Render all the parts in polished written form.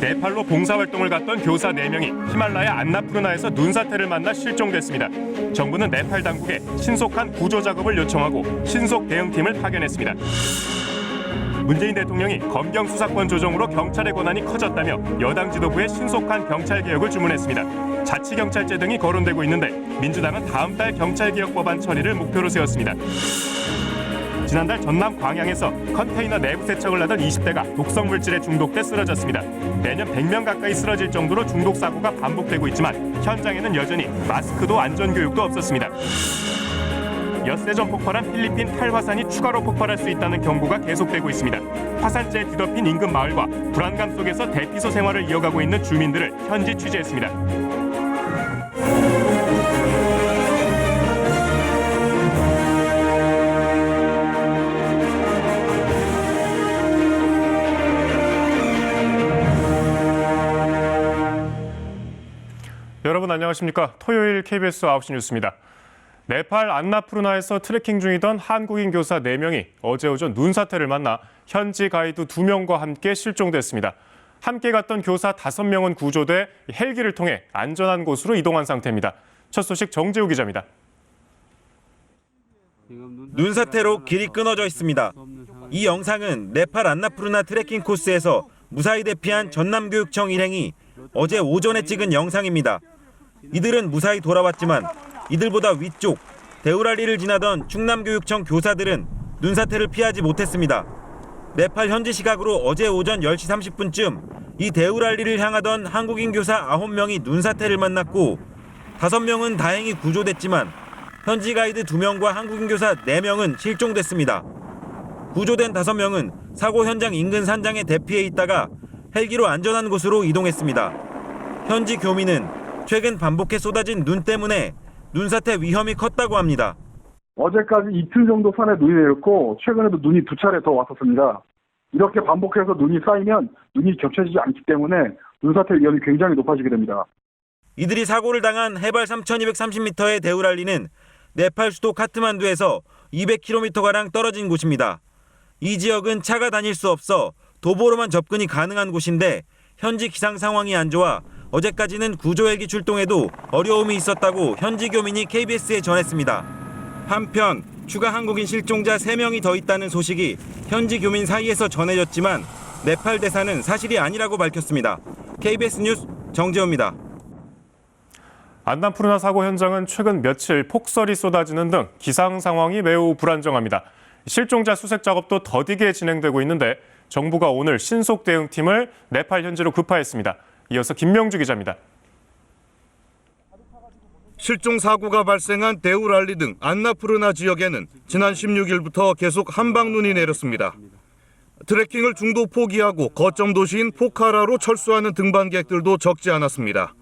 네팔로 봉사활동을 갔던 교사 4명이 히말라야 안나푸르나에서 눈사태를 만나 실종됐습니다. 정부는 네팔 당국에 신속한 구조 작업을 요청하고 신속 대응팀을 파견했습니다. 문재인 대통령이 검경 수사권 조정으로 경찰의 권한이 커졌다며 여당 지도부에 신속한 경찰 개혁을 주문했습니다. 자치경찰제 등이 거론되고 있는데 민주당은 다음 달 경찰개혁법안 처리를 목표로 세웠습니다. 지난달 전남 광양에서 컨테이너 내부 세척을 하던 20대가 독성 물질에 중독돼 쓰러졌습니다. 매년 100명 가까이 쓰러질 정도로 중독 사고가 반복되고 있지만 현장에는 여전히 마스크도 안전교육도 없었습니다. 엿새 전 폭발한 필리핀 탈화산이 추가로 폭발할 수 있다는 경고가 계속되고 있습니다. 화산재에 뒤덮인 인근 마을과 불안감 속에서 대피소 생활을 이어가고 있는 주민들을 현지 취재했습니다. 여러분 안녕하십니까? 토요일 KBS 9시 뉴스입니다. 네팔 안나푸르나에서 트레킹 중이던 한국인 교사 4명이 어제 오전 눈사태를 만나 현지 가이드 2명과 함께 실종됐습니다. 함께 갔던 교사 5명은 구조돼 헬기를 통해 안전한 곳으로 이동한 상태입니다. 첫 소식 정재우 기자입니다. 눈사태로 길이 끊어져 있습니다. 이 영상은 네팔 안나푸르나 트레킹 코스에서 무사히 대피한 전남교육청 일행이 어제 오전에 찍은 영상입니다. 이들은 무사히 돌아왔지만 이들보다 위쪽 데우랄리를 지나던 충남교육청 교사들은 눈사태를 피하지 못했습니다. 네팔 현지 시각으로 어제 오전 10시 30분쯤 이 데우랄리를 향하던 한국인 교사 9명이 눈사태를 만났고 5명은 다행히 구조됐지만 현지 가이드 2명과 한국인 교사 4명은 실종됐습니다. 구조된 5명은 사고 현장 인근 산장에 대피해 있다가 헬기로 안전한 곳으로 이동했습니다. 현지 교민은 최근 반복해 쏟아진 눈 때문에 눈사태 위험이 컸다고 합니다. 어제까지 이틀 정도 산에 눈이 내렸고 최근에도 눈이 2차례 더 왔었습니다. 이렇게 반복해서 눈이 쌓이면 눈이 겹쳐지지 않기 때문에 눈사태 위험이 굉장히 높아지게 됩니다. 이들이 사고를 당한 해발 3,230m의 데우랄리는 네팔 수도 카트만두에서 200km가량 떨어진 곳입니다. 이 지역은 차가 다닐 수 없어 도보로만 접근이 가능한 곳인데 현지 기상 상황이 안 좋아 어제까지는 구조헬기 출동에도 어려움이 있었다고 현지 교민이 KBS에 전했습니다. 한편 추가 한국인 실종자 3명이 더 있다는 소식이 현지 교민 사이에서 전해졌지만 네팔 대사는 사실이 아니라고 밝혔습니다. KBS 뉴스 정재호입니다. 안나푸르나 사고 현장은 최근 며칠 폭설이 쏟아지는 등 기상 상황이 매우 불안정합니다. 실종자 수색 작업도 더디게 진행되고 있는데 정부가 오늘 신속 대응팀을 네팔 현지로 급파했습니다. 이어서 김명주 기자입니다. 실종 사고가 발생한 데우랄리 등 안나푸르나 지역에는 지난 16일부터 계속 한방눈이 내렸습니다. 트레킹을 중도 포기하고 거점 도시인 포카라로 철수하는 등반객들도 적지 않았습니다.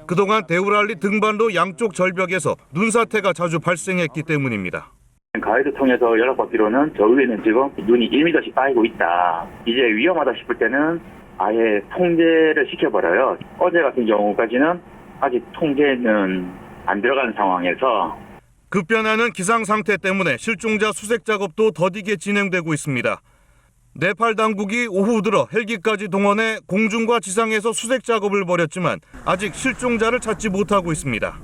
그동안 데우랄리 등반로 양쪽 절벽에서 눈사태가 자주 발생했기 때문입니다. 가이드 통해서 연락받기로는 저 위에는 지금 눈이 1m씩 쌓이고 있다. 이제 위험하다 싶을 때는 아예 통제를 시켜버려요. 어제 같은 경우까지는 아직 통제는 안 들어간 상황에서 급변하는 기상 상태 때문에 실종자 수색 작업도 더디게 진행되고 있습니다. 네팔 당국이 오후 들어 헬기까지 동원해 공중과 지상에서 수색 작업을 벌였지만 아직 실종자를 찾지 못하고 있습니다.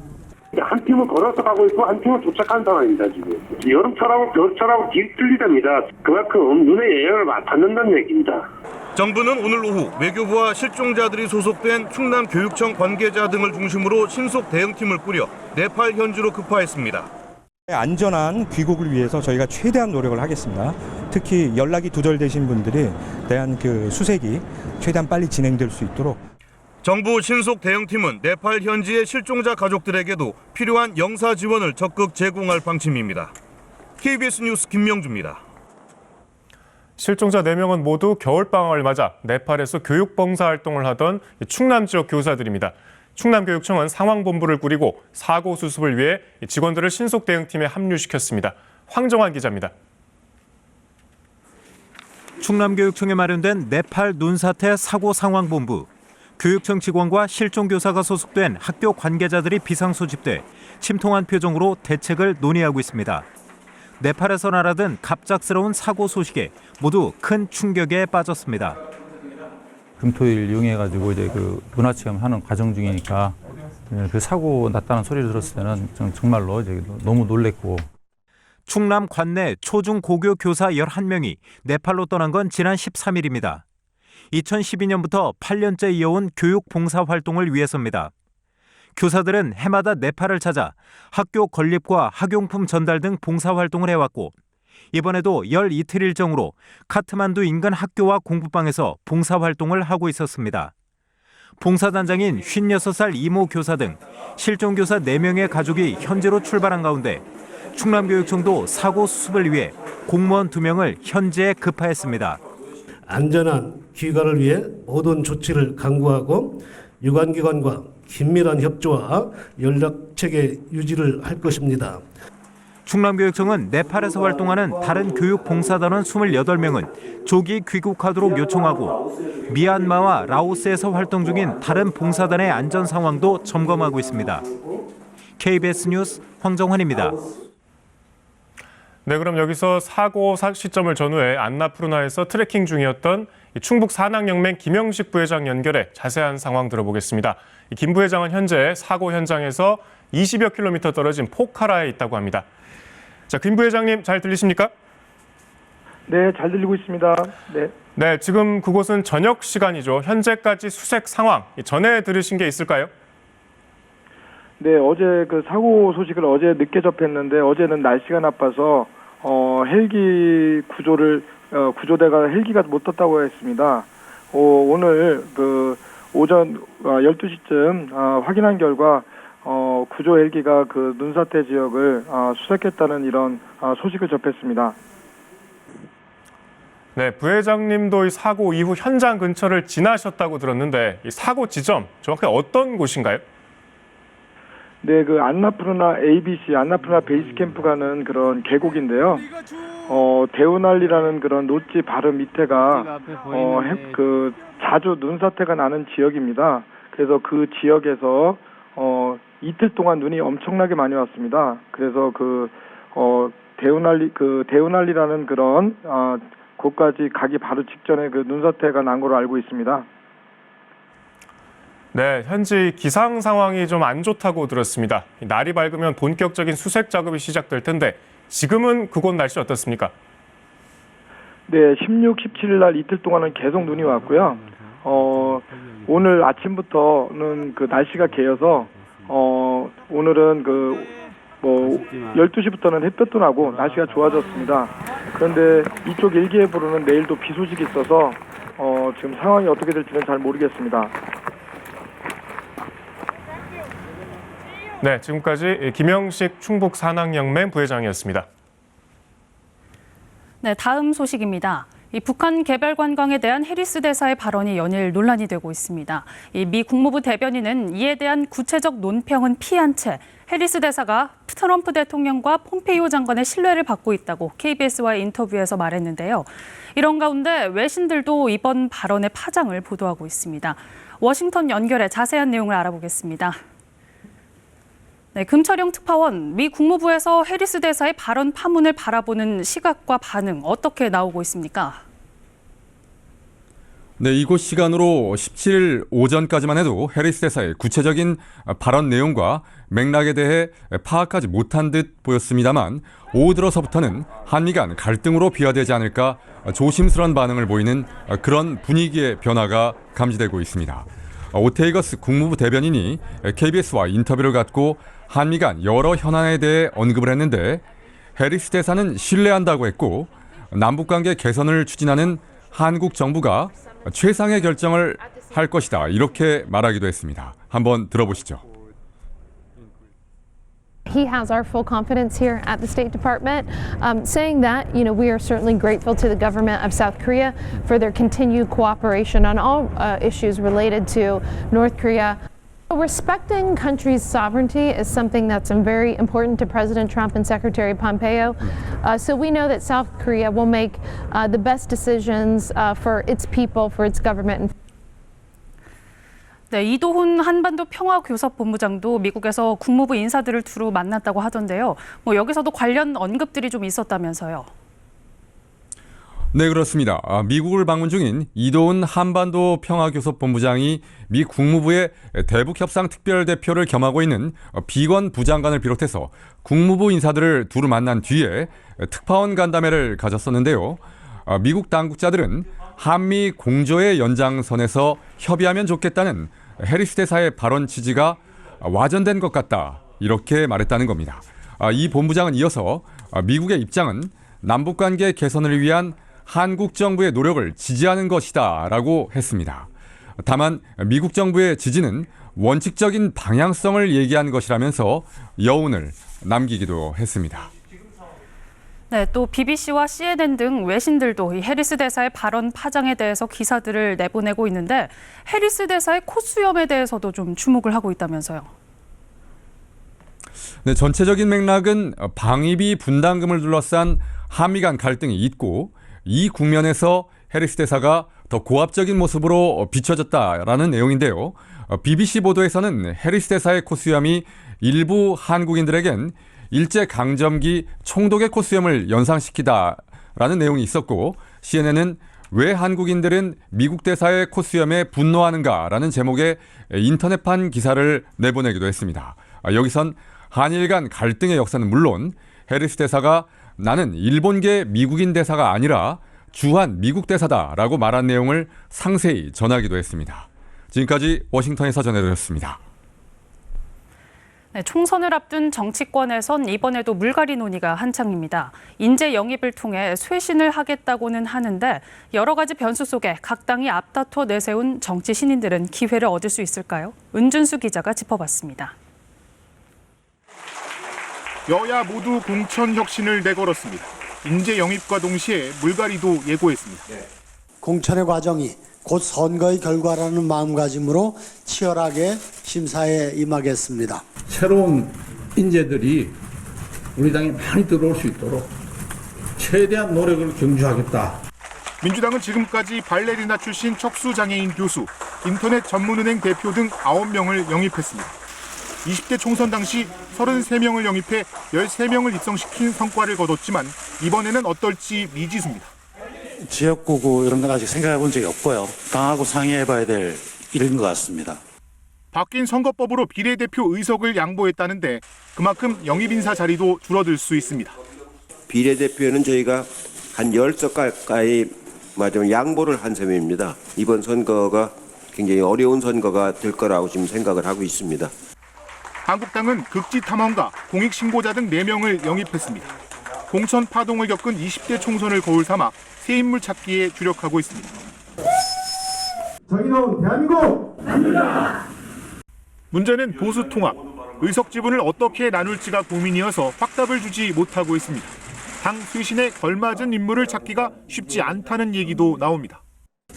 한 팀은 걸어서 가고 있고 한 팀은 도착한 상황입니다. 지금 여름철하고 겨울철하고 길이 틀리답니다. 그만큼 눈의 영향을 받는다는 얘기입니다. 정부는 오늘 오후 외교부와 실종자들이 소속된 충남교육청 관계자 등을 중심으로 신속 대응팀을 꾸려 네팔 현지로 급파했습니다. 안전한 귀국을 위해서 저희가 최대한 노력을 하겠습니다. 특히 연락이 두절되신 분들에 대한 수색이 최대한 빨리 진행될 수 있도록. 정부 신속 대응팀은 네팔 현지의 실종자 가족들에게도 필요한 영사 지원을 적극 제공할 방침입니다. KBS 뉴스 김명주입니다. 실종자 4명은 모두 겨울방학을 맞아 네팔에서 교육봉사활동을 하던 충남 지역 교사들입니다. 충남교육청은 상황본부를 꾸리고 사고 수습을 위해 직원들을 신속대응팀에 합류시켰습니다. 황정환 기자입니다. 충남교육청에 마련된 네팔 눈사태 사고 상황본부. 교육청 직원과 실종교사가 소속된 학교 관계자들이 비상소집돼 침통한 표정으로 대책을 논의하고 있습니다. 네팔에서 날아든 갑작스러운 사고 소식에 모두 큰 충격에 빠졌습니다. 금토일 이용해가지고 이제 그 문화 체험하는 과정 중이니까 그 사고 났다는 소리를 들었을 때는 정말로 이제 너무 놀랬고. 충남 관내 초중 고교 교사 11명이 네팔로 떠난 건 지난 13일입니다. 2012년부터 8년째 이어온 교육 봉사 활동을 위해서입니다. 교사들은 해마다 네팔을 찾아 학교 건립과 학용품 전달 등 봉사 활동을 해왔고 이번에도 열 이틀 일정으로 카트만두 인근 학교와 공부방에서 봉사 활동을 하고 있었습니다. 봉사단장인 56살 이모 교사 등 실종교사 4명의 가족이 현지로 출발한 가운데 충남교육청도 사고 수습을 위해 공무원 2명을 현지에 급파했습니다. 안전한 귀가를 위해 모든 조치를 강구하고 유관기관과 긴밀한 협조와 연락체계 유지를 할 것입니다. 충남교육청은 네팔에서 활동하는 다른 교육봉사단원 28명은 조기 귀국하도록 요청하고 미얀마와 라오스에서 활동 중인 다른 봉사단의 안전 상황도 점검하고 있습니다. KBS 뉴스 황정환입니다. 네, 그럼 여기서 사고 시점을 전후해 안나푸르나에서 트레킹 중이었던 충북 산악연맹 김영식 부회장 연결해 자세한 상황 들어보겠습니다. 김 부회장은 현재 사고 현장에서 20여 킬로미터 떨어진 포카라에 있다고 합니다. 자, 김 부회장님 잘 들리십니까? 네, 잘 들리고 있습니다. 네. 네, 지금 그곳은 저녁 시간이죠. 현재까지 수색 상황 전에 들으신 게 있을까요? 네, 어제 그 사고 소식을 어제 늦게 접했는데 어제는 날씨가 나빠서 헬기 구조대가 헬기가 못 떴다고 했습니다. 오늘 그 오전 12시쯤 확인한 결과 구조 헬기가 그 눈사태 지역을 수색했다는 이런 소식을 접했습니다. 네, 부회장님도 이 사고 이후 현장 근처를 지나셨다고 들었는데 이 사고 지점 정확히 어떤 곳인가요? 네, 그 안나푸르나 ABC, 안나푸르나 베이스 캠프 가는 그런 계곡인데요. 대우날리라는 그런 노지 바로 밑에가 그 자주 눈사태가 나는 지역입니다. 그래서 그 지역에서 이틀 동안 눈이 엄청나게 많이 왔습니다. 그래서 대우날리라는 그런 곳까지 가기 바로 직전에 그 눈사태가 난 걸로 알고 있습니다. 네, 현지 기상 상황이 좀 안 좋다고 들었습니다. 날이 밝으면 본격적인 수색 작업이 시작될 텐데 지금은 그곳 날씨 어떻습니까? 네, 16, 17일 날 이틀 동안은 계속 눈이 왔고요. 오늘 아침부터는 그 날씨가 개어서 오늘은 12시부터는 햇볕도 나고 날씨가 좋아졌습니다. 그런데 이쪽 일기예보로는 내일도 비 소식이 있어서 지금 상황이 어떻게 될지는 잘 모르겠습니다. 네, 지금까지 김영식 충북 산악연맹 부회장이었습니다. 네, 다음 소식입니다. 이 북한 개별 관광에 대한 해리스 대사의 발언이 연일 논란이 되고 있습니다. 이 미 국무부 대변인은 이에 대한 구체적 논평은 피한 채 해리스 대사가 트럼프 대통령과 폼페이오 장관의 신뢰를 받고 있다고 KBS와의 인터뷰에서 말했는데요. 이런 가운데 외신들도 이번 발언의 파장을 보도하고 있습니다. 워싱턴 연결해 자세한 내용을 알아보겠습니다. 네, 금철영 특파원, 미 국무부에서 해리스 대사의 발언 파문을 바라보는 시각과 반응 어떻게 나오고 있습니까? 네, 이곳 시간으로 17일 오전까지만 해도 해리스 대사의 구체적인 발언 내용과 맥락에 대해 파악하지 못한 듯 보였습니다만 오후 들어서부터는 한미 간 갈등으로 비화되지 않을까 조심스러운 반응을 보이는 그런 분위기의 변화가 감지되고 있습니다. 오테이거스 국무부 대변인이 KBS와 인터뷰를 갖고 한미 간 여러 현안에 대해 언급을 했는데 해리스 대사는 신뢰한다고 했고 남북관계 개선을 추진하는 한국 정부가 최상의 결정을 할 것이다 이렇게 말하기도 했습니다. 한번 들어보시죠. He has our full confidence here at the State Department, saying that, we are certainly grateful to the government of South Korea for their continued cooperation on all issues related to North Korea. Respecting countries' sovereignty is something that's very important to President Trump and Secretary Pompeo. So we know that South Korea will make the best decisions for its people, for its government. 네, 이도훈 한반도 평화교섭본부장도 미국에서 국무부 인사들을 두루 만났다고 하던데요. 여기서도 관련 언급들이 좀 있었다면서요. 네, 그렇습니다. 미국을 방문 중인 이도훈 한반도 평화교섭본부장이 미 국무부의 대북협상특별대표를 겸하고 있는 비건 부장관을 비롯해서 국무부 인사들을 두루 만난 뒤에 특파원 간담회를 가졌었는데요. 미국 당국자들은 한미 공조의 연장선에서 협의하면 좋겠다는 해리스 대사의 발언 취지가 와전된 것 같다, 이렇게 말했다는 겁니다. 이 본부장은 이어서 미국의 입장은 남북관계 개선을 위한 한국 정부의 노력을 지지하는 것이다 라고 했습니다. 다만 미국 정부의 지지는 원칙적인 방향성을 얘기한 것이라면서 여운을 남기기도 했습니다. 네, 또 BBC와 CNN 등 외신들도 이 해리스 대사의 발언 파장에 대해서 기사들을 내보내고 있는데 해리스 대사의 코수염에 대해서도 좀 주목을 하고 있다면서요. 네, 전체적인 맥락은 방위비 분담금을 둘러싼 한미 간 갈등이 있고 이 국면에서 해리스 대사가 더 고압적인 모습으로 비춰졌다라는 내용인데요. BBC 보도에서는 해리스 대사의 코수염이 일부 한국인들에겐 일제강점기 총독의 코수염을 연상시키다라는 내용이 있었고, CNN은 왜 한국인들은 미국 대사의 코수염에 분노하는가라는 제목의 인터넷판 기사를 내보내기도 했습니다. 여기선 한일 간 갈등의 역사는 물론 해리스 대사가 나는 일본계 미국인 대사가 아니라 주한 미국 대사다라고 말한 내용을 상세히 전하기도 했습니다. 지금까지 워싱턴에서 전해드렸습니다. 네, 총선을 앞둔 정치권에선 이번에도 물갈이 논의가 한창입니다. 인재 영입을 통해 쇄신을 하겠다고는 하는데 여러 가지 변수 속에 각 당이 앞다퉈 내세운 정치 신인들은 기회를 얻을 수 있을까요? 은준수 기자가 짚어봤습니다. 여야 모두 공천 혁신을 내걸었습니다. 인재 영입과 동시에 물갈이도 예고했습니다. 공천의 과정이 곧 선거의 결과라는 마음가짐으로 치열하게 심사에 임하겠습니다. 새로운 인재들이 우리 당에 많이 들어올 수 있도록 최대한 노력을 경주하겠다. 민주당은 지금까지 발레리나 출신 척수장애인 교수, 인터넷 전문은행 대표 등 9명을 영입했습니다. 20대 총선 당시 33명을 영입해 13명을 입성시킨 성과를 거뒀지만 이번에는 어떨지 미지수입니다. 지역구구 이런 건 아직 생각해 본 적이 없고요. 당하고 상의해봐야 될 일인 것 같습니다. 바뀐 선거법으로 비례대표 의석을 양보했다는데 그만큼 영입 인사 자리도 줄어들 수 있습니다. 비례대표에는 저희가 한 10석 가까이 양보를 한 셈입니다. 이번 선거가 굉장히 어려운 선거가 될 거라고 지금 생각을 하고 있습니다. 한국당은 극지 탐험가, 공익신고자 등 4명을 영입했습니다. 공천 파동을 겪은 20대 총선을 거울 삼아 새 인물 찾기에 주력하고 있습니다. 저희는 대한민국 만들자! 문제는 보수 통합, 의석 지분을 어떻게 나눌지가 고민이어서 확답을 주지 못하고 있습니다. 당 쇄신에 걸맞은 인물을 찾기가 쉽지 않다는 얘기도 나옵니다.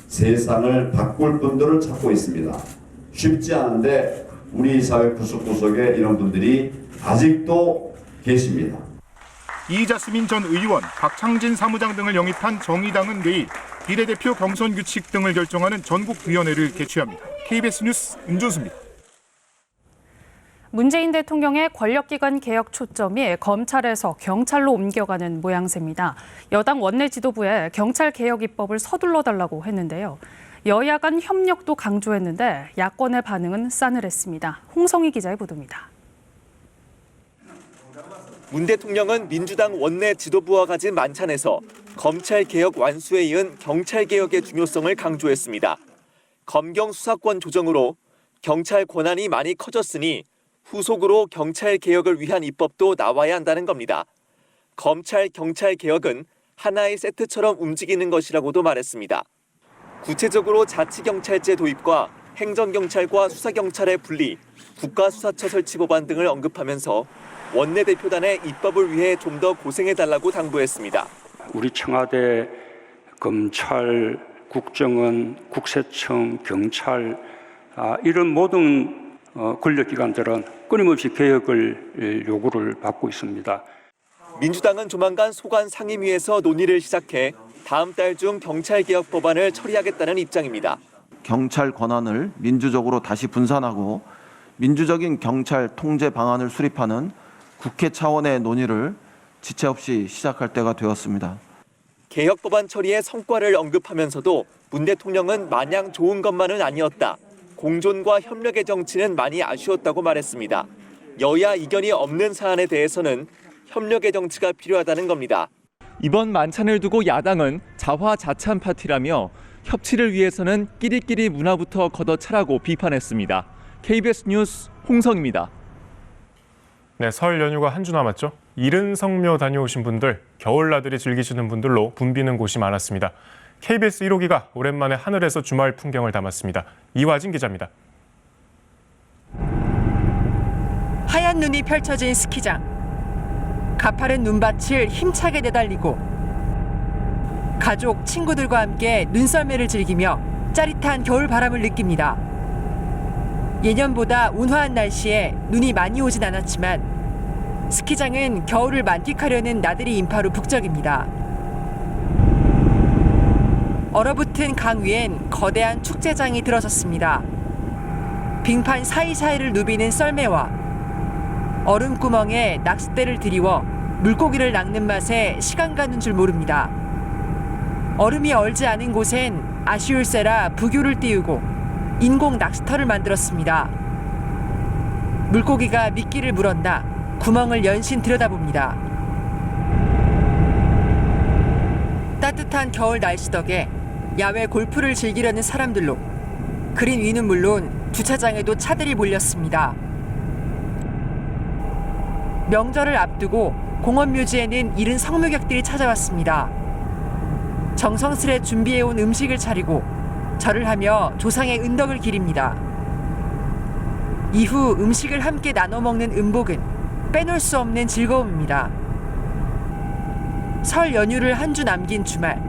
세상을 바꿀 분들을 찾고 있습니다. 쉽지 않은데 우리 사회 구석구석에 이런 분들이 아직도 계십니다. 이자스민 전 의원, 박창진 사무장 등을 영입한 정의당은 내일 비례대표 경선 규칙 등을 결정하는 전국위원회를 개최합니다. KBS 뉴스 은준수입니다. 문재인 대통령의 권력기관 개혁 초점이 검찰에서 경찰로 옮겨가는 모양새입니다. 여당 원내 지도부에 경찰 개혁 입법을 서둘러 달라고 했는데요. 여야 간 협력도 강조했는데 야권의 반응은 싸늘했습니다. 홍성희 기자의 보도입니다. 문 대통령은 민주당 원내 지도부와 가진 만찬에서 검찰개혁 완수에 이은 경찰개혁의 중요성을 강조했습니다. 검경 수사권 조정으로 경찰 권한이 많이 커졌으니 후속으로 경찰개혁을 위한 입법도 나와야 한다는 겁니다. 검찰, 경찰개혁은 하나의 세트처럼 움직이는 것이라고도 말했습니다. 구체적으로 자치경찰제 도입과 행정경찰과 수사경찰의 분리, 국가수사처 설치 법안 등을 언급하면서 원내대표단의 입법을 위해 좀 더 고생해달라고 당부했습니다. 우리 청와대, 검찰, 국정원, 국세청, 경찰 이런 모든 권력기관들은 끊임없이 개혁을 요구를 받고 있습니다. 민주당은 조만간 소관 상임위에서 논의를 시작해 다음 달 중 경찰개혁 법안을 처리하겠다는 입장입니다. 경찰 권한을 민주적으로 다시 분산하고 민주적인 경찰 통제 방안을 수립하는 국회 차원의 논의를 지체 없이 시작할 때가 되었습니다. 개혁 법안 처리의 성과를 언급하면서도 문 대통령은 마냥 좋은 것만은 아니었다. 공존과 협력의 정치는 많이 아쉬웠다고 말했습니다. 여야 이견이 없는 사안에 대해서는 협력의 정치가 필요하다는 겁니다. 이번 만찬을 두고 야당은 자화자찬 파티라며 협치를 위해서는 끼리끼리 문화부터 걷어차라고 비판했습니다. KBS 뉴스 홍성입니다. 네, 설 연휴가 한 주 남았죠. 이른 성묘 다녀오신 분들, 겨울 나들이 즐기시는 분들로 붐비는 곳이 많았습니다. KBS 1호기가 오랜만에 하늘에서 주말 풍경을 담았습니다. 이화진 기자입니다. 하얀 눈이 펼쳐진 스키장. 가파른 눈밭을 힘차게 내달리고 가족, 친구들과 함께 눈썰매를 즐기며 짜릿한 겨울 바람을 느낍니다. 예년보다 온화한 날씨에 눈이 많이 오진 않았지만 스키장은 겨울을 만끽하려는 나들이 인파로 북적입니다. 얼어붙은 강 위엔 거대한 축제장이 들어섰습니다. 빙판 사이사이를 누비는 썰매와 얼음구멍에 낚싯대를 들이워 물고기를 낚는 맛에 시간 가는 줄 모릅니다. 얼음이 얼지 않은 곳엔 아쉬울세라 부교를 띄우고 인공 낚시터를 만들었습니다. 물고기가 미끼를 물었나 구멍을 연신 들여다봅니다. 따뜻한 겨울 날씨 덕에 야외 골프를 즐기려는 사람들로 그린 위는 물론 주차장에도 차들이 몰렸습니다. 명절을 앞두고 공원 묘지에는 이른 성묘객들이 찾아왔습니다. 정성스레 준비해온 음식을 차리고 절을 하며 조상의 은덕을 기립니다. 이후 음식을 함께 나눠 먹는 음복은 빼놓을 수 없는 즐거움입니다. 설 연휴를 한 주 남긴 주말,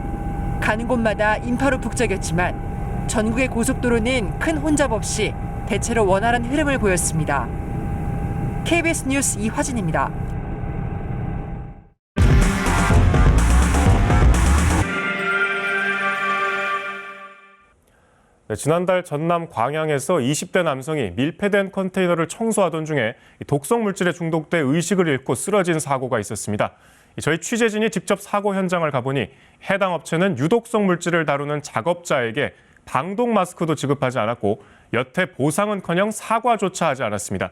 가는 곳마다 인파로 북적였지만 전국의 고속도로는 큰 혼잡 없이 대체로 원활한 흐름을 보였습니다. KBS 뉴스 이화진입니다. 네, 지난달 전남 광양에서 20대 남성이 밀폐된 컨테이너를 청소하던 중에 독성 물질에 중독돼 의식을 잃고 쓰러진 사고가 있었습니다. 저희 취재진이 직접 사고 현장을 가보니 해당 업체는 유독성 물질을 다루는 작업자에게 방독 마스크도 지급하지 않았고 여태 보상은커녕 사과조차 하지 않았습니다.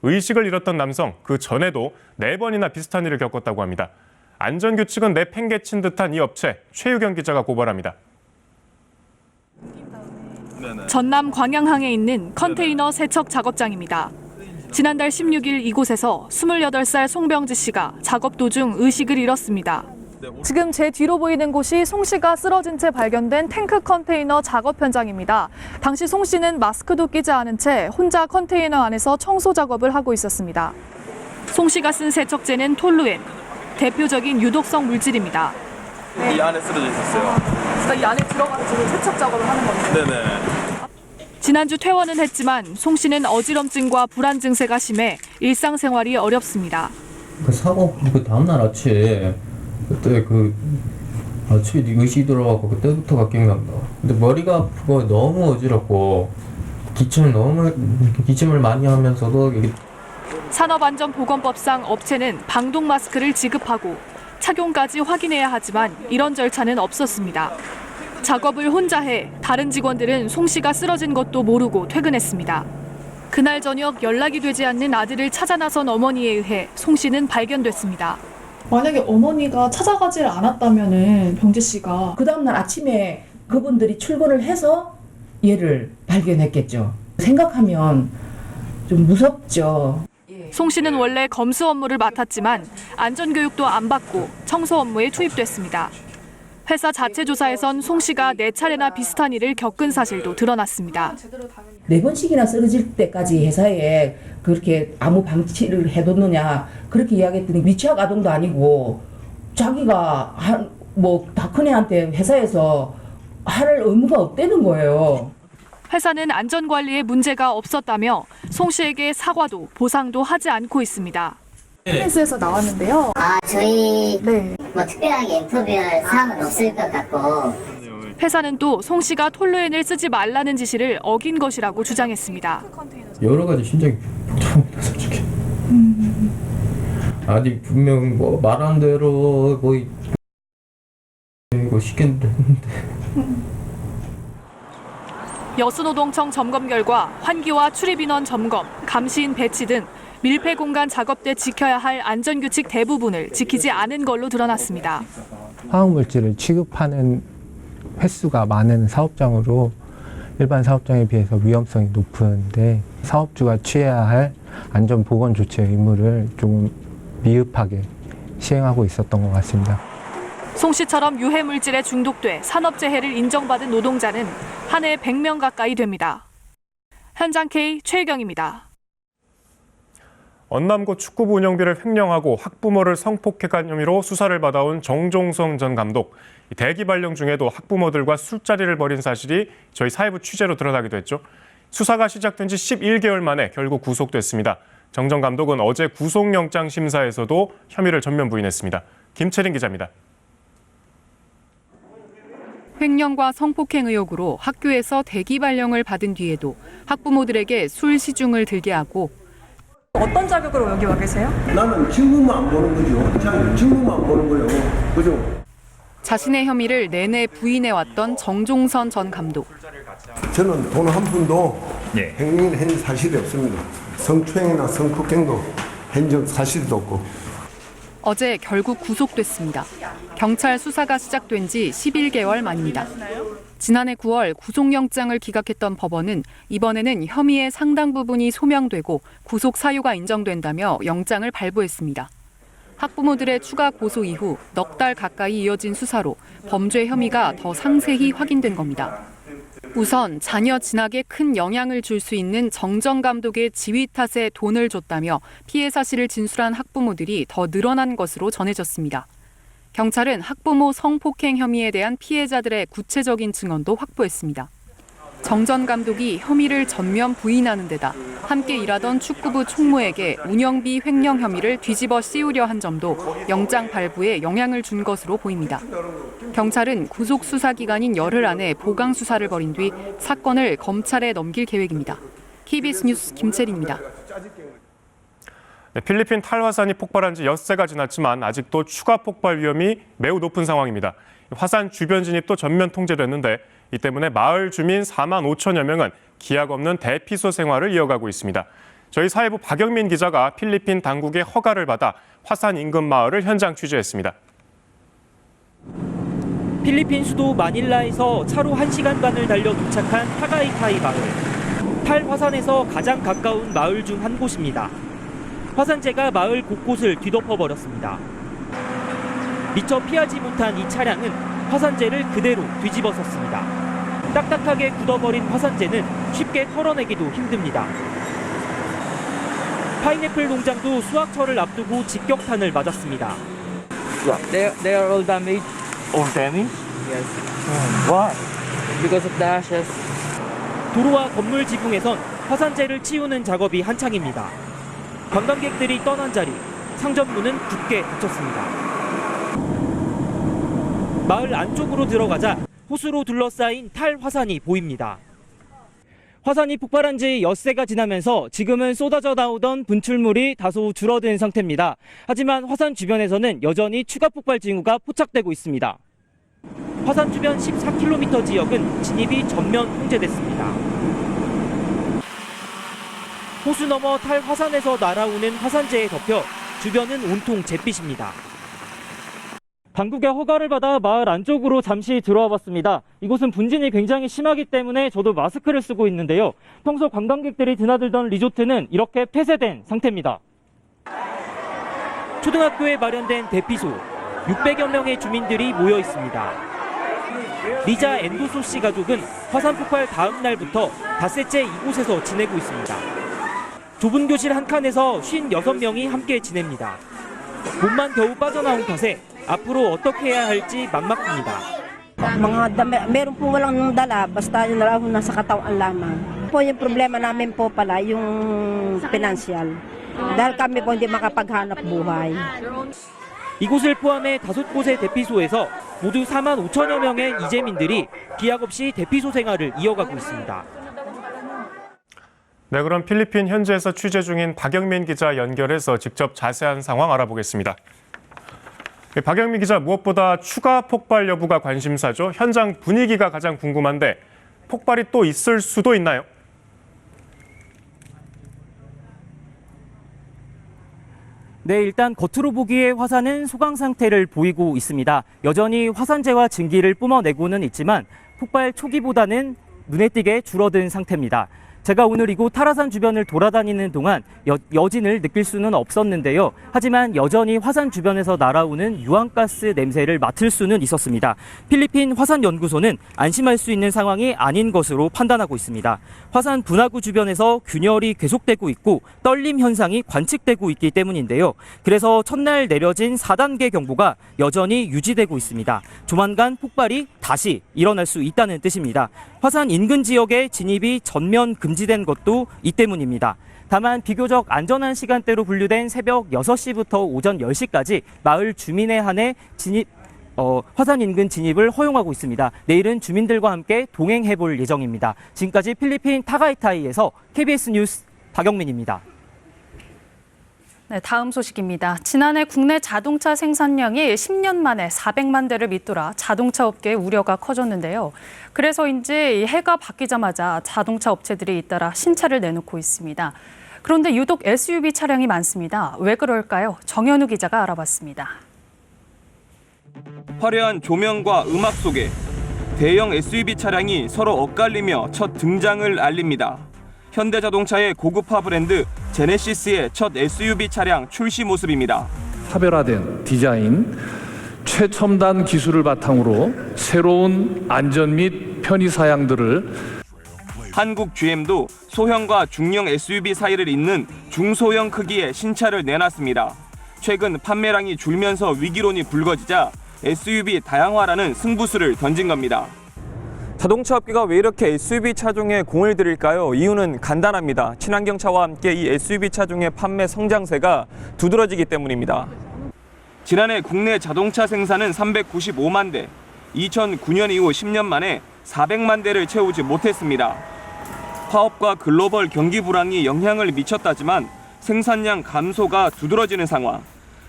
의식을 잃었던 남성, 그 전에도 4번이나 비슷한 일을 겪었다고 합니다. 안전규칙은 내팽개친 듯한 이 업체, 최유경 기자가 고발합니다. 전남 광양항에 있는 컨테이너 세척 작업장입니다. 지난달 16일 이곳에서 28살 송병지 씨가 작업 도중 의식을 잃었습니다. 지금 제 뒤로 보이는 곳이 송 씨가 쓰러진 채 발견된 탱크 컨테이너 작업 현장입니다. 당시 송 씨는 마스크도 끼지 않은 채 혼자 컨테이너 안에서 청소 작업을 하고 있었습니다. 송 씨가 쓴 세척제는 톨루엔, 대표적인 유독성 물질입니다. 이 안에 쓰러져 있었어요. 그러니까 이 안에 들어가서 세척 작업을 하는 건데. 네네. 지난주 퇴원은 했지만 송 씨는 어지럼증과 불안 증세가 심해 일상생활이 어렵습니다. 그 사고 그 다음날 아침에 그때 아침에 의식이 들어가고 그때부터가 기억납니다. 근데 머리가 아프고 너무 어지럽고 기침을 많이 하면서도 산업안전보건법상 업체는 방독 마스크를 지급하고 착용까지 확인해야 하지만 이런 절차는 없었습니다. 작업을 혼자 해 다른 직원들은 송 씨가 쓰러진 것도 모르고 퇴근했습니다. 그날 저녁 연락이 되지 않는 아들을 찾아 나선 어머니에 의해 송 씨는 발견됐습니다. 만약에 어머니가 찾아가지를 않았다면은 병지 씨가 그 다음날 아침에 그분들이 출근을 해서 얘를 발견했겠죠. 생각하면 좀 무섭죠. 송 씨는 원래 검수 업무를 맡았지만 안전교육도 안 받고 청소 업무에 투입됐습니다. 회사 자체 조사에선 송 씨가 4차례나 비슷한 일을 겪은 사실도 드러났습니다. 4번씩이나 쓰러질 때까지 회사에 그렇게 아무 방치를 해뒀느냐 그렇게 이야기했더니 미취학 아동도 아니고 자기가 다 큰애한테 회사에서 할 의무가 없다는 거예요. 회사는 안전관리에 문제가 없었다며 송 씨에게 사과도 보상도 하지 않고 있습니다. SNS에서 나왔는데요. 저희 뭐 특별하게 인터뷰할 사항은 없을 것 같고 회사는 또 송 씨가 톨루엔을 쓰지 말라는 지시를 어긴 것이라고 주장했습니다. 여러 가지 심정이 복잡합니다, 솔직히. 아니 분명 뭐 말한 대로 뭐 이거 시켰는데. 여수노동청 점검 결과 환기와 출입인원 점검, 감시인 배치 등 밀폐 공간 작업 때 지켜야 할 안전규칙 대부분을 지키지 않은 걸로 드러났습니다. 화학물질을 취급하는 횟수가 많은 사업장으로 일반 사업장에 비해서 위험성이 높은데 사업주가 취해야 할 안전보건 조치 의무를 조금 미흡하게 시행하고 있었던 것 같습니다. 송 씨처럼 유해 물질에 중독돼 산업재해를 인정받은 노동자는 한 해 100명 가까이 됩니다. 현장 K 최혜경입니다. 언남고 축구부 운영비를 횡령하고 학부모를 성폭행한 혐의로 수사를 받아온 정종성 전 감독. 대기 발령 중에도 학부모들과 술자리를 벌인 사실이 저희 사회부 취재로 드러나기도 했죠. 수사가 시작된 지 11개월 만에 결국 구속됐습니다. 정 전 감독은 어제 구속영장 심사에서도 혐의를 전면 부인했습니다. 김채린 기자입니다. 횡령과 성폭행 의혹으로 학교에서 대기 발령을 받은 뒤에도 학부모들에게 술 시중을 들게 하고 어떤 자격으로 여기 와 계세요? 나는 친구만 보는 거죠. 친구만 보는 거예요. 그죠? 자신의 혐의를 내내 부인해왔던 정종선 전 감독. 저는 돈 한 푼도 횡령을 한 사실이 없습니다. 성추행이나 성폭행도 한 적 사실도 없고. 어제 결국 구속됐습니다. 경찰 수사가 시작된 지 11개월 만입니다. 지난해 9월 구속영장을 기각했던 법원은 이번에는 혐의의 상당 부분이 소명되고 구속 사유가 인정된다며 영장을 발부했습니다. 학부모들의 추가 고소 이후 넉 달 가까이 이어진 수사로 범죄 혐의가 더 상세히 확인된 겁니다. 우선 자녀 진학에 큰 영향을 줄 수 있는 정 전 감독의 지위 탓에 돈을 줬다며 피해 사실을 진술한 학부모들이 더 늘어난 것으로 전해졌습니다. 경찰은 학부모 성폭행 혐의에 대한 피해자들의 구체적인 증언도 확보했습니다. 정 전 감독이 혐의를 전면 부인하는 데다 함께 일하던 축구부 총무에게 운영비 횡령 혐의를 뒤집어 씌우려 한 점도 영장 발부에 영향을 준 것으로 보입니다. 경찰은 구속 수사 기간인 열흘 안에 보강 수사를 벌인 뒤 사건을 검찰에 넘길 계획입니다. KBS 뉴스 김채린입니다. 필리핀 탈화산이 폭발한 지 엿새가 지났지만 아직도 추가 폭발 위험이 매우 높은 상황입니다. 화산 주변 진입도 전면 통제됐는데 이 때문에 마을 주민 4만 5천여 명은 기약 없는 대피소 생활을 이어가고 있습니다. 저희 사회부 박영민 기자가 필리핀 당국의 허가를 받아 화산 인근 마을을 현장 취재했습니다. 필리핀 수도 마닐라에서 차로 1시간 반을 달려 도착한 타가이타이 마을. 탈화산에서 가장 가까운 마을 중 한 곳입니다. 화산재가 마을 곳곳을 뒤덮어버렸습니다. 미처 피하지 못한 이 차량은 화산재를 그대로 뒤집어섰습니다. 딱딱하게 굳어버린 화산재는 쉽게 털어내기도 힘듭니다. 파인애플 농장도 수확철을 앞두고 직격탄을 맞았습니다. They are all damaged. All damaged? Yes. Why? Because of the ashes. 도로와 건물 지붕에선 화산재를 치우는 작업이 한창입니다. 관광객들이 떠난 자리, 상점문은 굳게 닫혔습니다. 마을 안쪽으로 들어가자 호수로 둘러싸인 탈화산이 보입니다. 화산이 폭발한 지 엿새가 지나면서 지금은 쏟아져 나오던 분출물이 다소 줄어든 상태입니다. 하지만 화산 주변에서는 여전히 추가 폭발 징후가 포착되고 있습니다. 화산 주변 14km 지역은 진입이 전면 통제됐습니다. 호수 너머 탈화산에서 날아오는 화산재에 덮여 주변은 온통 잿빛입니다. 당국의 허가를 받아 마을 안쪽으로 잠시 들어와 봤습니다. 이곳은 분진이 굉장히 심하기 때문에 저도 마스크를 쓰고 있는데요. 평소 관광객들이 드나들던 리조트는 이렇게 폐쇄된 상태입니다. 초등학교에 마련된 대피소, 600여 명의 주민들이 모여 있습니다. 리자 엔도소 씨 가족은 화산 폭발 다음 날부터 닷새째 이곳에서 지내고 있습니다. 좁은 교실 한 칸에서 56명이 함께 지냅니다. 몸만 겨우 빠져나온 탓에 앞으로 어떻게 해야 할지 막막합니다. Mga damit, meron po walang dala, basta yun lang nasa katawan lamang. Po yung problema namin po pala, yung financial. Dahil kami po hindi makapaghanap buhay. 이곳을 포함해 5곳의 대피소에서 모두 4만 5천여 명의 이재민들이 기약 없이 대피소 생활을 이어가고 있습니다. 네, 그럼 필리핀 현지에서 취재 중인 박영민 기자 연결해서 직접 자세한 상황 알아보겠습니다. 박영민 기자, 무엇보다 추가 폭발 여부가 관심사죠. 현장 분위기가 가장 궁금한데 폭발이 또 있을 수도 있나요? 네, 일단 겉으로 보기에 화산은 소강 상태를 보이고 있습니다. 여전히 화산재와 증기를 뿜어내고는 있지만 폭발 초기보다는 눈에 띄게 줄어든 상태입니다. 제가 오늘 이곳 타라산 주변을 돌아다니는 동안 여진을 느낄 수는 없었는데요. 하지만 여전히 화산 주변에서 날아오는 유황가스 냄새를 맡을 수는 있었습니다. 필리핀 화산연구소는 안심할 수 있는 상황이 아닌 것으로 판단하고 있습니다. 화산 분화구 주변에서 균열이 계속되고 있고 떨림 현상이 관측되고 있기 때문인데요. 그래서 첫날 내려진 4단계 경보가 여전히 유지되고 있습니다. 조만간 폭발이 다시 일어날 수 있다는 뜻입니다. 화산 인근 지역에 진입이 전면 금지된 것도 이 때문입니다. 다만 비교적 안전한 시간대로 분류된 새벽 6시부터 오전 10시까지 마을 주민에 한해 화산 인근 진입을 허용하고 있습니다. 내일은 주민들과 함께 동행해 볼 예정입니다. 지금까지 필리핀 타가이타이에서 KBS 뉴스 박영민입니다. 네, 다음 소식입니다. 지난해 국내 자동차 생산량이 10년 만에 400만 대를 밑돌아 자동차 업계의 우려가 커졌는데요. 그래서인지 해가 바뀌자마자 자동차 업체들이 잇따라 신차를 내놓고 있습니다. 그런데 유독 SUV 차량이 많습니다. 왜 그럴까요? 정현우 기자가 알아봤습니다. 화려한 조명과 음악 속에 대형 SUV 차량이 서로 엇갈리며 첫 등장을 알립니다. 현대자동차의 고급화 브랜드 제네시스의 첫 SUV 차량 출시 모습입니다. 차별화된 디자인, 최첨단 기술을 바탕으로 새로운 안전 및 편의 사양들을 한국 GM도 소형과 중형 SUV 사이를 잇는 중소형 크기의 신차를 내놨습니다. 최근 판매량이 줄면서 위기론이 불거지자 SUV 다양화라는 승부수를 던진 겁니다. 자동차 업계가 왜 이렇게 SUV 차종에 공을 들일까요? 이유는 간단합니다. 친환경차와 함께 이 SUV 차종의 판매 성장세가 두드러지기 때문입니다. 지난해 국내 자동차 생산은 395만 대, 2009년 이후 10년 만에 400만 대를 채우지 못했습니다. 파업과 글로벌 경기 불황이 영향을 미쳤다지만 생산량 감소가 두드러지는 상황.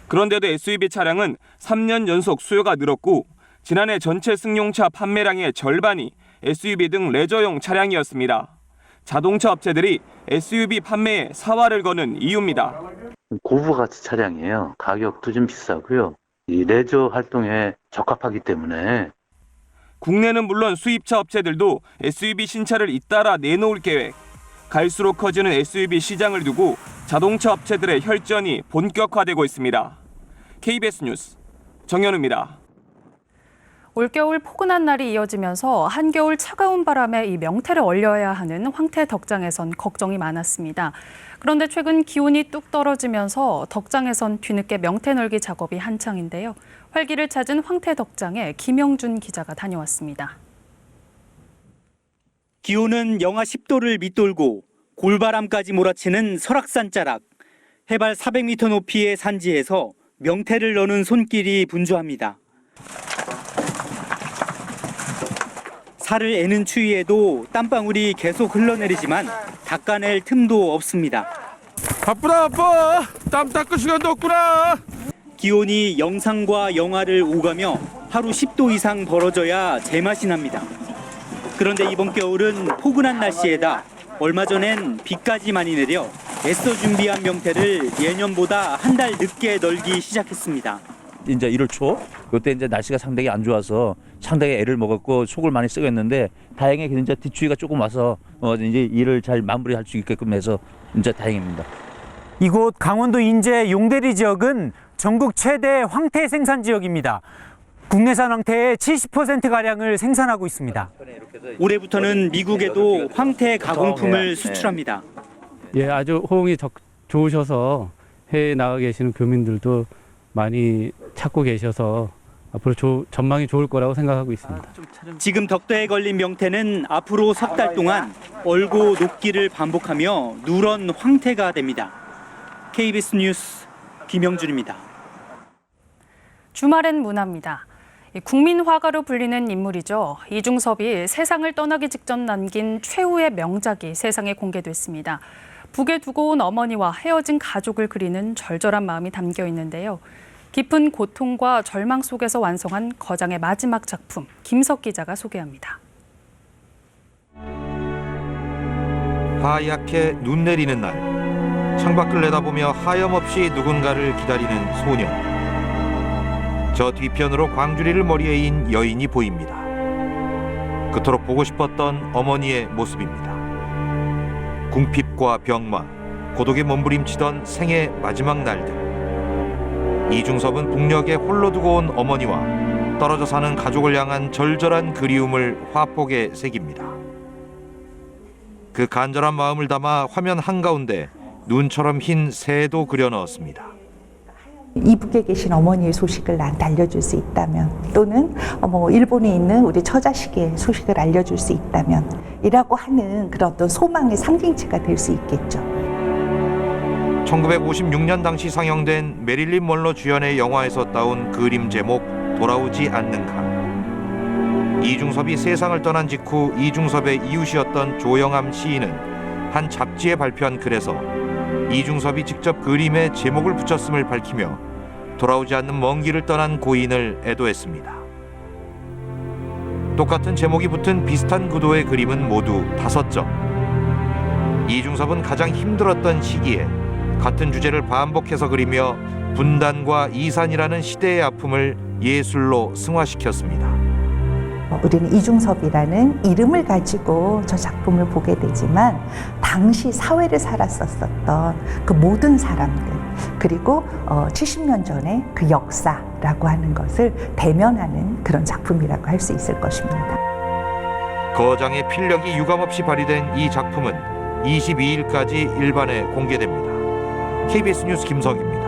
그런데도 SUV 차량은 3년 연속 수요가 늘었고 지난해 전체 승용차 판매량의 절반이 SUV 등 레저용 차량이었습니다. 자동차 업체들이 SUV 판매에 사활을 거는 이유입니다. 고부가치 차량이에요. 가격도 좀 비싸고요. 이 레저 활동에 적합하기 때문에. 국내는 물론 수입차 업체들도 SUV 신차를 잇따라 내놓을 계획. 갈수록 커지는 SUV 시장을 두고 자동차 업체들의 혈전이 본격화되고 있습니다. KBS 뉴스 정현우입니다. 올겨울 포근한 날이 이어지면서 한겨울 차가운 바람에 이 명태를 얼려야 하는 황태 덕장에선 걱정이 많았습니다. 그런데 최근 기온이 뚝 떨어지면서 덕장에선 뒤늦게 명태 널기 작업이 한창인데요. 활기를 찾은 황태 덕장에 김영준 기자가 다녀왔습니다. 기온은 영하 10도를 밑돌고 골바람까지 몰아치는 설악산 자락. 해발 400m 높이의 산지에서 명태를 넣는 손길이 분주합니다. 살을 애는 추위에도 땀방울이 계속 흘러내리지만 닦아낼 틈도 없습니다. 바쁘다 바빠. 땀 닦을 시간도 없구나. 기온이 영상과 영하를 오가며 하루 10도 이상 벌어져야 제맛이 납니다. 그런데 이번 겨울은 포근한 날씨에다 얼마 전엔 비까지 많이 내려 애써 준비한 명태를 예년보다 한 달 늦게 널기 시작했습니다. 이제 1월 초 그때 이제 날씨가 상당히 안 좋아서 상당히 애를 먹었고 속을 많이 쓰겠는데 다행히 이제 뒤추위가 조금 와서 이제 일을 잘 마무리할 수 있게끔 해서 이제 다행입니다. 이곳 강원도 인제 용대리 지역은 전국 최대 황태 생산 지역입니다. 국내산 황태의 70%가량을 생산하고 있습니다. 올해부터는 미국에도 황태 가공품을 수출합니다. 예, 아주 호응이 좋으셔서 해외에 나가 계시는 교민들도 많이 찾고 계셔서 앞으로 전망이 좋을 거라고 생각하고 있습니다. 지금 덕대에 걸린 명태는 앞으로 석 달 동안 얼고 녹기를 반복하며 누런 황태가 됩니다. KBS 뉴스 김영준입니다. 주말엔 문화입니다. 국민 화가로 불리는 인물이죠. 이중섭이 세상을 떠나기 직전 남긴 최후의 명작이 세상에 공개됐습니다. 북에 두고 온 어머니와 헤어진 가족을 그리는 절절한 마음이 담겨 있는데요. 깊은 고통과 절망 속에서 완성한 거장의 마지막 작품, 김석 기자가 소개합니다. 하얗게 눈 내리는 날, 창밖을 내다보며 하염없이 누군가를 기다리는 소녀. 저 뒤편으로 광주리를 머리에 인 여인이 보입니다. 그토록 보고 싶었던 어머니의 모습입니다. 궁핍과 병마, 고독에 몸부림치던 생의 마지막 날들. 이중섭은 북녘에 홀로 두고 온 어머니와 떨어져 사는 가족을 향한 절절한 그리움을 화폭에 새깁니다. 그 간절한 마음을 담아 화면 한가운데 눈처럼 흰 새도 그려 넣었습니다. 이북에 계신 어머니의 소식을 나한테 알려줄 수 있다면, 또는 일본에 있는 우리 처자식의 소식을 알려줄 수 있다면 이라고 하는 그런 어떤 소망의 상징체가 될 수 있겠죠. 1956년 당시 상영된 메릴린 먼로 주연의 영화에서 따온 그림 제목 돌아오지 않는 강. 이중섭이 세상을 떠난 직후 이중섭의 이웃이었던 조영암 시인은 한 잡지에 발표한 글에서 이중섭이 직접 그림에 제목을 붙였음을 밝히며 돌아오지 않는 먼 길을 떠난 고인을 애도했습니다. 똑같은 제목이 붙은 비슷한 구도의 그림은 모두 5점. 이중섭은 가장 힘들었던 시기에 같은 주제를 반복해서 그리며 분단과 이산이라는 시대의 아픔을 예술로 승화시켰습니다. 우리는 이중섭이라는 이름을 가지고 저 작품을 보게 되지만 당시 사회를 살았었던 그 모든 사람들, 그리고 70년 전의 그 역사라고 하는 것을 대면하는 그런 작품이라고 할 수 있을 것입니다. 거장의 필력이 유감없이 발휘된 이 작품은 22일까지 일반에 공개됩니다. KBS 뉴스 김석입니다.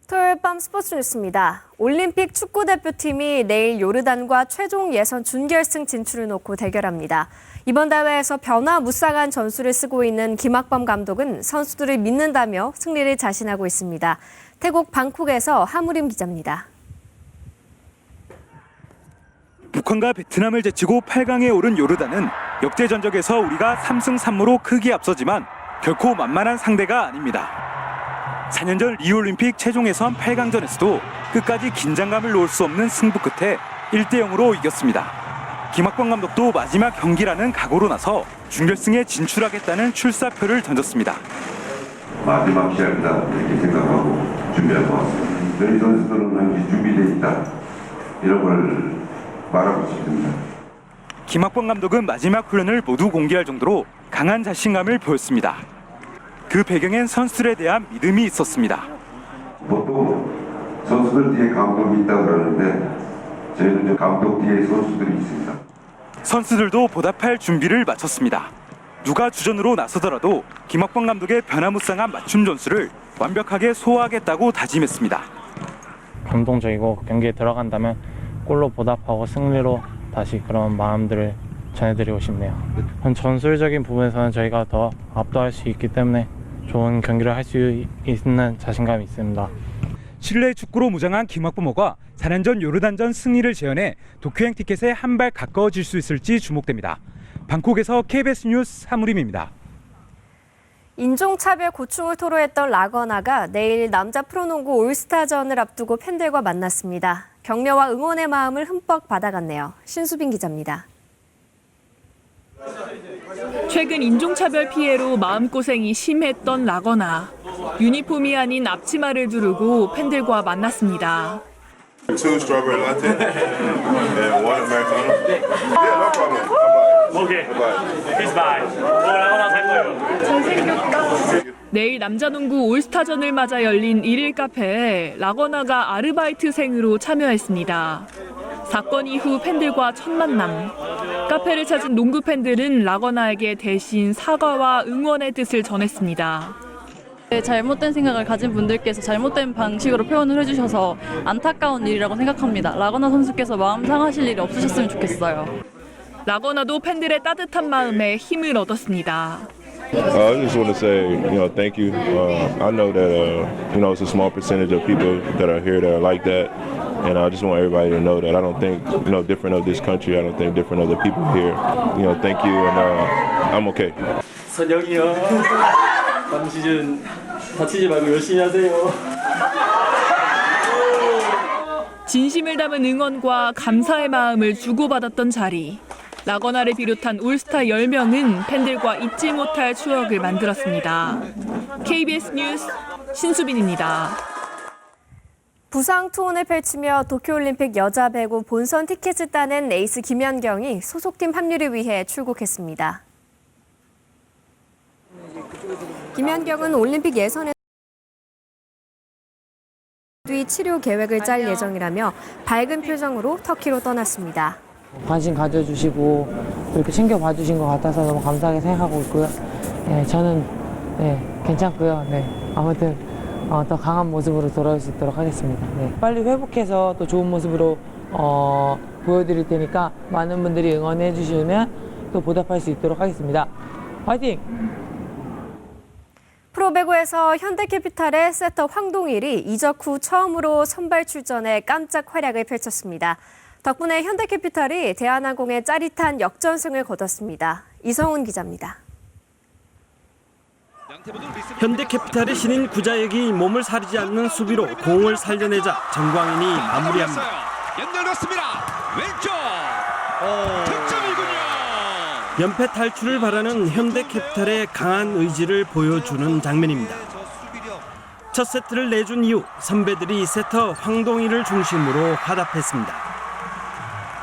토요일 밤 스포츠 뉴스입니다. 올림픽 축구대표팀이 내일 요르단과 최종 예선 준결승 진출을 놓고 대결합니다. 이번 대회에서 변화무쌍한 전술을 쓰고 있는 김학범 감독은 선수들을 믿는다며 승리를 자신하고 있습니다. 태국 방콕에서 하무림 기자입니다. 북한과 베트남을 제치고 8강에 오른 요르단은 역대 전적에서 우리가 3승 3무로 크게 앞서지만 결코 만만한 상대가 아닙니다. 4년 전 리우올림픽 최종 예선 8강전에서도 끝까지 긴장감을 놓을 수 없는 승부 끝에 1대0으로 이겼습니다. 김학범 감독도 마지막 경기라는 각오로 나서 준결승에 진출하겠다는 출사표를 던졌습니다. 마지막 시합이다 이렇게 생각하고 준비하고 왔습니다. 저희 선수들은 항상 준비되어 있다 이런 걸 말하고 싶습니다. 김학범 감독은 마지막 훈련을 모두 공개할 정도로 강한 자신감을 보였습니다. 그 배경엔 선수들에 대한 믿음이 있었습니다. 보통 선수들 뒤에 감독이 있다고 그러는데 저희는 감독 뒤에 선수들이 있습니다. 선수들도 보답할 준비를 마쳤습니다. 누가 주전으로 나서더라도 김학범 감독의 변화무쌍한 맞춤 전술을 완벽하게 소화하겠다고 다짐했습니다. 감동적이고 경기에 들어간다면 골로 보답하고 승리로 다시 그런 마음들을 전해드리고 싶네요. 전술적인 부분에서는 저희가 더 압도할 수 있기 때문에 좋은 경기를 할 수 있는 자신감이 있습니다. 실내 축구로 무장한 김학범호가 4년 전 요르단전 승리를 재현해 도쿄행 티켓에 한 발 가까워질 수 있을지 주목됩니다. 방콕에서 KBS 뉴스 하무림입니다. 인종차별 고충을 토로했던 라거나가 내일 남자 프로농구 올스타전을 앞두고 팬들과 만났습니다. 격려와 응원의 마음을 흠뻑 받아갔네요. 신수빈 기자입니다. 최근 인종차별 피해로 마음고생이 심했던 라거나. 유니폼이 아닌 앞치마를 두르고 팬들과 만났습니다. Two strawberry latte and one Americano. Yeah, no problem. 오케이. Peace bye. 라거나 살 거예요. 잘생겼다. 내일 남자농구 올스타전을 맞아 열린 1일 카페에 라거나가 아르바이트생으로 참여했습니다. 사건 이후 팬들과 첫 만남. 카페를 찾은 농구 팬들은 라거나에게 대신 사과와 응원의 뜻을 전했습니다. 잘못된 생각을 가진 분들께서 잘못된 방식으로 표현을 해주셔서 안타까운 일이라고 생각합니다. 라거나 선수께서 마음 상하실 일이 없으셨으면 좋겠어요. 라거나도 팬들의 따뜻한 마음에 힘을 얻었습니다. I just want to say, thank you. I know that, it's a small percentage of people that are here that are like that. And I just want everybody to know that I don't think, different of this country. I don't think different of the people here. Thank you, and I'm okay. 선영이요. 다음 시즌 다치지 말고 열심히 하세요. 진심을 담은 응원과 감사의 마음을 주고받았던 자리. 라거나를 비롯한 올스타 10명은 팬들과 잊지 못할 추억을 만들었습니다. KBS 뉴스 신수빈입니다. 부상 투혼을 펼치며 도쿄올림픽 여자 배구 본선 티켓을 따낸 에이스 김연경이 소속팀 합류를 위해 출국했습니다. 김연경은 올림픽 예선에 뒤 치료 계획을 짤 예정이라며 밝은 표정으로 터키로 떠났습니다. 관심 가져주시고 이렇게 챙겨봐 주신 것 같아서 너무 감사하게 생각하고 있고요. 네, 저는 괜찮고요. 아무튼 더 강한 모습으로 돌아올 수 있도록 하겠습니다. 빨리 회복해서 또 좋은 모습으로 보여드릴 테니까 많은 분들이 응원해 주시면 또 보답할 수 있도록 하겠습니다. 화이팅! 프로배구에서 현대캐피탈의 세터 황동일이 이적 후 처음으로 선발 출전해 깜짝 활약을 펼쳤습니다. 덕분에 현대캐피탈이 대한항공의 짜릿한 역전승을 거뒀습니다. 이성훈 기자입니다. 현대캐피탈의 신인 구자혁이 몸을 사리지 않는 수비로 공을 살려내자 정광인이 마무리합니다. 연결됐습니다. 왼쪽 득점이군요. 연패 탈출을 바라는 현대캐피탈의 강한 의지를 보여주는 장면입니다. 첫 세트를 내준 이후 선배들이 세터 황동일을 중심으로 화답했습니다.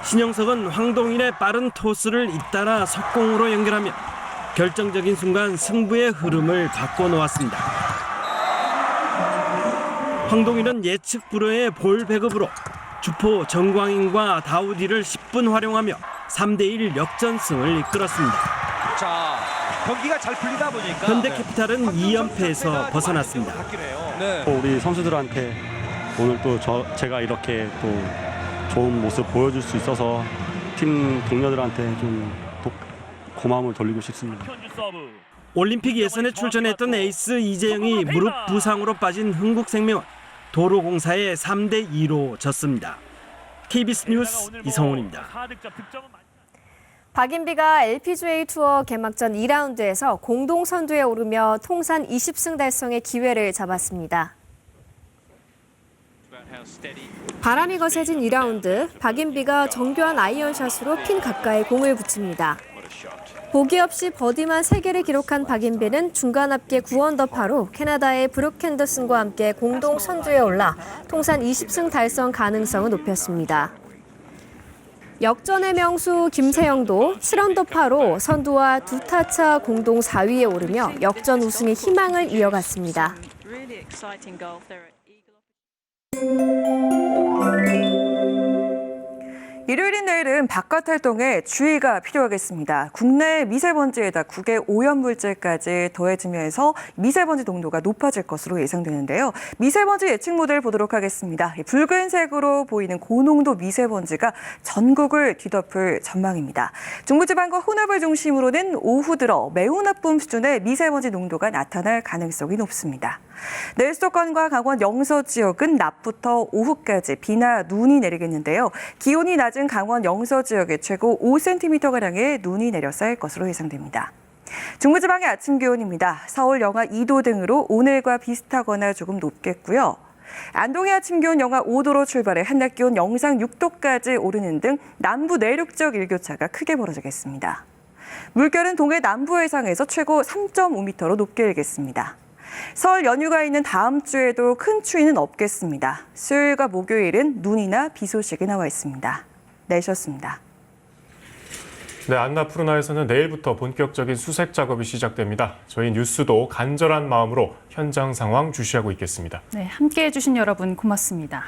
신영석은 황동일의 빠른 토스를 잇따라 석공으로 연결하며 결정적인 순간 승부의 흐름을 바꿔놓았습니다. 황동일은 예측 불허의 볼 배급으로 주포 정광인과 다우디를 10분 활용하며 3대1 역전승을 이끌었습니다. 자, 경기가 잘 풀리다 보니까 현대캐피탈은 2연패에서 벗어났습니다. 우리 선수들한테 오늘 또 제가 이렇게 또 좋은 모습 보여줄 수 있어서 팀 동료들한테 좀 고마움을 돌리고 싶습니다. 올림픽 예선에 출전했던 에이스 이재영이 무릎 부상으로 빠진 흥국생명은 도로공사에 3대2로 졌습니다. KBS 뉴스 이성훈입니다. 박인비가 LPGA 투어 개막전 2라운드에서 공동 선두에 오르며 통산 20승 달성의 기회를 잡았습니다. 바람이 거세진 2라운드, 박인비가 정교한 아이언샷으로 핀 가까이 공을 붙입니다. 보기 없이 버디만 3개를 기록한 박인비는 중간 합계 9언더파로 캐나다의 브룩 핸더슨과 함께 공동 선두에 올라 통산 20승 달성 가능성을 높였습니다. 역전의 명수 김세영도 7언더파로 선두와 2타차 공동 4위에 오르며 역전 우승의 희망을 이어갔습니다. 일요일인 내일은 바깥 활동에 주의가 필요하겠습니다. 국내 미세먼지에다 국외 오염물질까지 더해지면서 미세먼지 농도가 높아질 것으로 예상되는데요. 미세먼지 예측 모델 보도록 하겠습니다. 붉은색으로 보이는 고농도 미세먼지가 전국을 뒤덮을 전망입니다. 중부지방과 호남을 중심으로는 오후 들어 매우 나쁨 수준의 미세먼지 농도가 나타날 가능성이 높습니다. 내일 수도권과 강원 영서 지역은 낮부터 오후까지 비나 눈이 내리겠는데요. 기온이 낮은 강원 영서 지역에 최고 5cm가량의 눈이 내려 쌓일 것으로 예상됩니다. 중부지방의 아침 기온입니다. 서울 영하 2도 등으로 오늘과 비슷하거나 조금 높겠고요. 안동의 아침 기온 영하 5도로 출발해 한낮 기온 영상 6도까지 오르는 등 남부 내륙적 일교차가 크게 벌어지겠습니다. 물결은 동해 남부 해상에서 최고 3.5m로 높게 일겠습니다. 설 연휴가 있는 다음 주에도 큰 추위는 없겠습니다. 수요일과 목요일은 눈이나 비 소식이 나와 있습니다. 내셨습니다. 네, 안나푸르나에서는 내일부터 본격적인 수색 작업이 시작됩니다. 저희 뉴스도 간절한 마음으로 현장 상황 주시하고 있겠습니다. 네, 함께해 주신 여러분 고맙습니다.